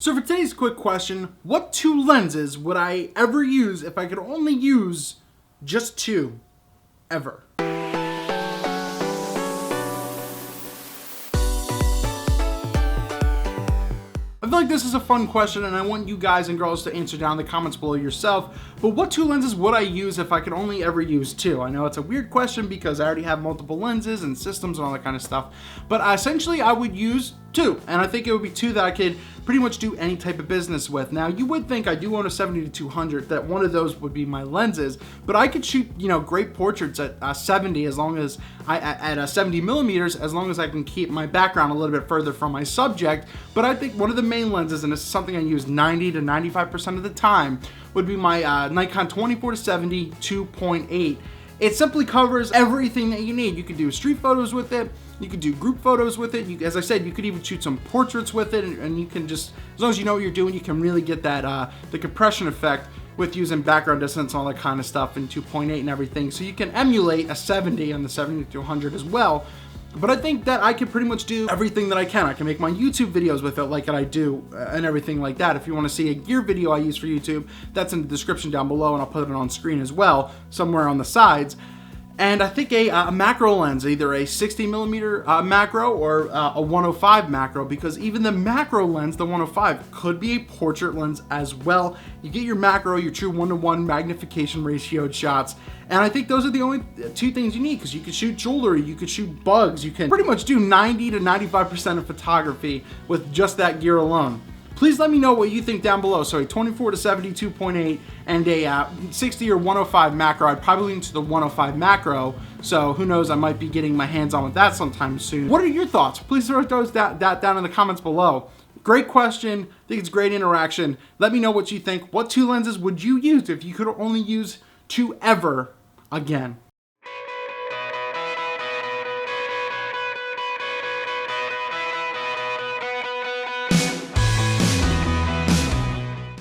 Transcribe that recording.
So for today's quick question, what two lenses would I ever use if I could only use just two, ever? I feel like this is a fun question and I want you guys and girls to answer down in the comments below yourself, but what two lenses would I use if I could only ever use two? I know it's a weird question because I already have multiple lenses and systems and all that kind of stuff, but essentially I would use two, and I think it would be two that I could pretty much do any type of business with. Now you would think I do own a 70-200 that one of those would be my lenses, but I could shoot, great portraits at 70 as long as at 70 millimeters, as long as I can keep my background a little bit further from my subject. But I think one of the main lenses, and this is something I use 90 to 95% of the time, would be my Nikon 24-70 2.8. It simply covers everything that you need. You could do street photos with it. You could do group photos with it. As I said, you could even shoot some portraits with it, and you can just, as long as you know what you're doing, you can really get that the compression effect with using background distance and all that kind of stuff in 2.8 and everything. So you can emulate a 70 on the 70-100 as well. But I think that I can pretty much do everything that I can. I can make my YouTube videos with it like I do and everything like that. If you want to see a gear video I use for YouTube, that's in the description down below, and I'll put it on screen as well, somewhere on the sides. And I think a macro lens, either a 60 millimeter macro or a 105 macro, because even the macro lens, the 105, could be a portrait lens as well. You get your macro, your true 1:1 magnification ratioed shots, and I think those are the only two things you need, because you could shoot jewelry, you could shoot bugs, you can pretty much do 90 to 95% of photography with just that gear alone. Please let me know what you think down below. So a 24-70 2.8 and a 60 or 105 macro. I'd probably lean to the 105 macro. So who knows, I might be getting my hands on with that sometime soon. What are your thoughts? Please throw those that down in the comments below. Great question. I think it's great interaction. Let me know what you think. What two lenses would you use if you could only use two ever again?